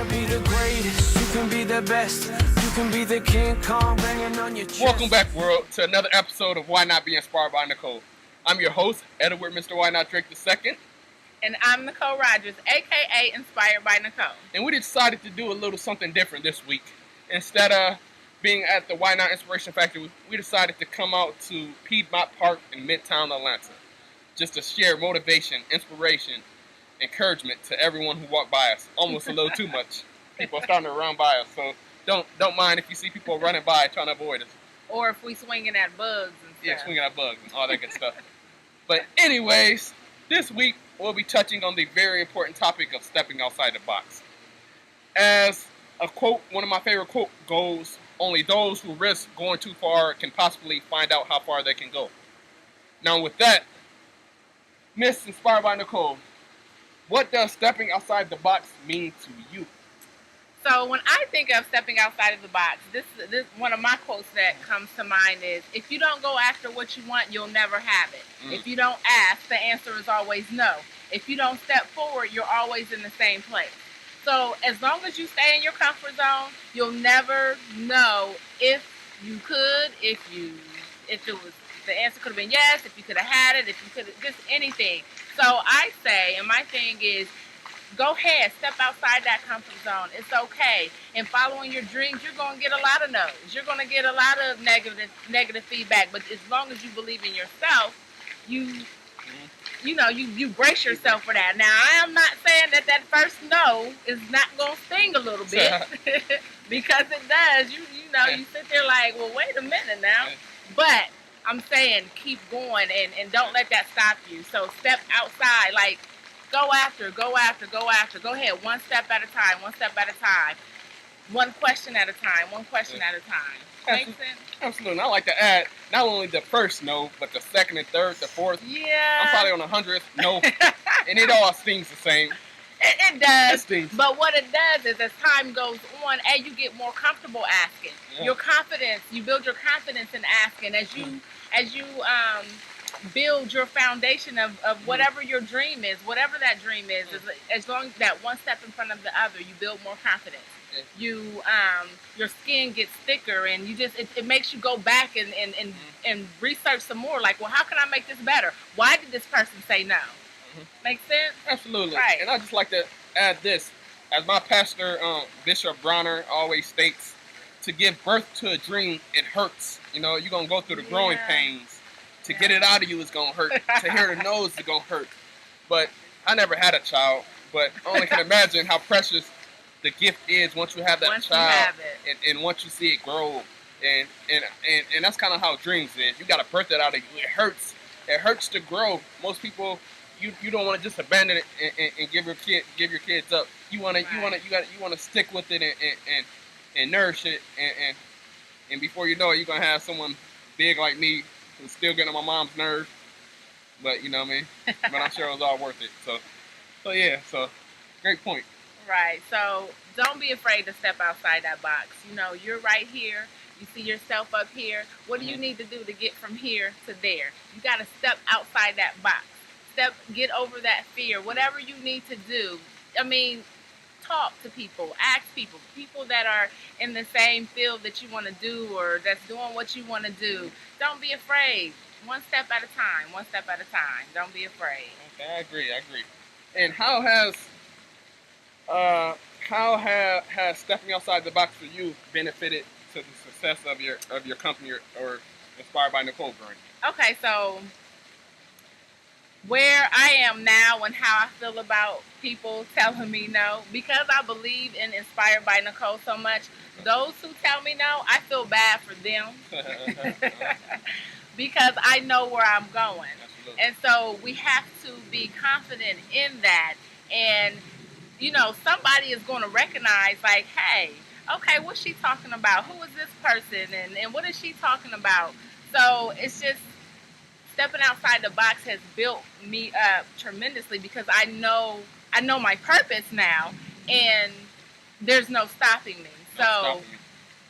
be the greatest, you can be the best, you can be the King Kong banging on your chest. Welcome back, world, to another episode of Why Not Be Inspired by Nicole. I'm your host, Edward Mr. Why Not Drake II. And I'm Nicole Rogers, a.k.a. Inspired by Nicole. And we decided to do a little something different this week. Instead of being at the Why Not Inspiration Factory, we decided to come out to Piedmont Park in Midtown Atlanta, just to share motivation, inspiration, encouragement to everyone who walked by us. Almost a little too much. People are starting to run by us, so don't mind if you see people running by trying to avoid us. Or if we swinging at bugs and stuff. Yeah, swinging at bugs and all that good stuff. But anyways, this week we'll be touching on the very important topic of stepping outside the box. As a quote, one of my favorite quote goes, only those who risk going too far can possibly find out how far they can go. Now with that, Miss Inspired by Nicole, what does stepping outside the box mean to you? So when I think of stepping outside of the box, this one of my quotes that comes to mind is, if you don't go after what you want, you'll never have it. If you don't ask, the answer is always no. If you don't step forward, you're always in the same place. So as long as you stay in your comfort zone, you'll never know if you could, if it was, the answer could have been yes, if you could have had it, if you could have, just anything. So I say, and my thing is, go ahead, step outside that comfort zone. It's okay. In following your dreams, you're going to get a lot of no's. You're going to get a lot of negative feedback. But as long as you believe in yourself, you brace yourself for that. Now, I am not saying that first no is not going to sting a little bit. Because it does. You sit there like, well, wait a minute now. But I'm saying keep going and don't let that stop you. So step outside, like, go after. Go ahead, one step at a time, one question at a time. Make sense? Absolutely. I like to add not only the first no, but the second and third, the fourth. Yeah. I'm probably on the 100th no, and it all stings the same. It does. It stings. But what it does is, as time goes on, and you get more comfortable asking. Yeah. Your confidence, you build your confidence in asking as you build your foundation of whatever your dream is, whatever that dream is, as long as that one step in front of the other, you build more confidence. You your skin gets thicker, and you just it makes you go back and research some more. Like, well, how can I make this better? Why did this person say no? Make sense? Absolutely. Right. And I just like to add this, as my pastor Bishop Bronner always states, to give birth to a dream, it hurts. You're gonna go through the growing pains. To get it out of you is gonna hurt. To hear the no's is gonna hurt. But I never had a child, but I only can imagine how precious the gift is once you have that once child, you have it. And once you see it grow, and that's kind of how dreams is. You gotta birth it out of you. It hurts. It hurts to grow. Most people, you don't want to just abandon it and give your kids up. You wanna stick with it and nourish it, and before you know it, you're gonna have someone big like me who's still getting on my mom's nerves. But you know what I mean. But I'm sure it was all worth it. So yeah. So great point. Right. So don't be afraid to step outside that box. You're right here. You see yourself up here. What do you need to do to get from here to there? You got to step outside that box. Get over that fear. Whatever you need to do. I mean, talk to people. Ask people that are in the same field that you want to do, or that's doing what you want to do. Don't be afraid. One step at a time. Don't be afraid. Okay, I agree. And how has stepping outside the box for you benefited to the success of your company or Inspired by Nicole brand? Okay, so where I am now and how I feel about people telling me no, because I believe in Inspired by Nicole so much, those who tell me no, I feel bad for them because I know where I'm going. Absolutely. And so we have to be confident in that, and somebody is going to recognize, like, hey, okay, what's she talking about? Who is this person? And what is she talking about? So it's just, stepping outside the box has built me up tremendously, because I know my purpose now, and there's no stopping me. So,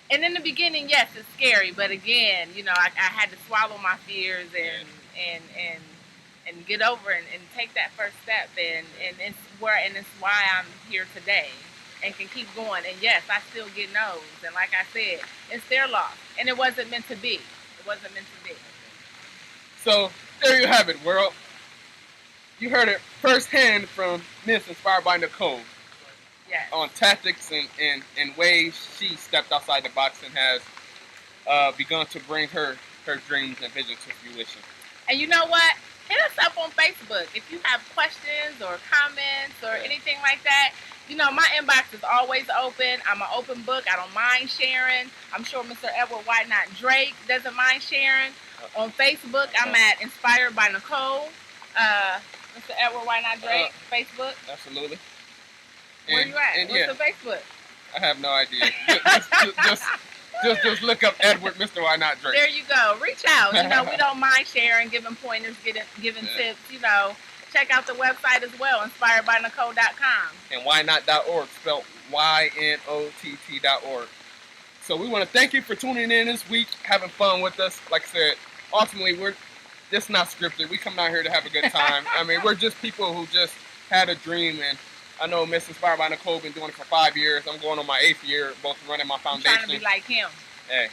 and in the beginning, yes, it's scary, but again, I had to swallow my fears and get over and take that first step, and it's why I'm here today. and can keep going. And yes, I still get no's. And like I said, it's their loss. And it wasn't meant to be. It wasn't meant to be. So there you have it, world. You heard it firsthand from Miss Inspired by Nicole. Yes. On tactics and ways she stepped outside the box and has begun to bring her dreams and visions to fruition. And you know what? Hit us up on Facebook if you have questions or comments or anything like that. You know, my inbox is always open. I'm an open book. I don't mind sharing. I'm sure Mr. Edward YNOTT Drake doesn't mind sharing. On Facebook, I'm at Inspired by Nicole. Mr. Edward YNOTT Drake, Facebook. Absolutely. Where you at? What's the Facebook? I have no idea. just look up Edward, Mr. YNOTT Drake. There you go. Reach out. You know, we don't mind sharing, giving pointers, giving tips. You know, check out the website as well, inspiredbynicole.com. And YNOTT.org, spelled YNOTT.org. So we want to thank you for tuning in this week, having fun with us. Like I said, ultimately, this is not scripted. We come down here to have a good time. I mean, we're just people who just had a dream. And I know Miss Inspired by Nicole been doing it for 5 years. I'm going on my 8th year, both running my foundation. I'm trying to be like him. Hey,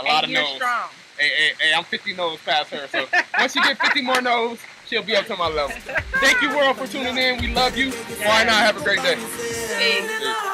a lot of no's. Strong. Hey, I'm 50 no's past her. So once she get 50 more no's, she'll be up to my level. Thank you, world, for tuning in. We love you. Why not? Have a great day. Peace.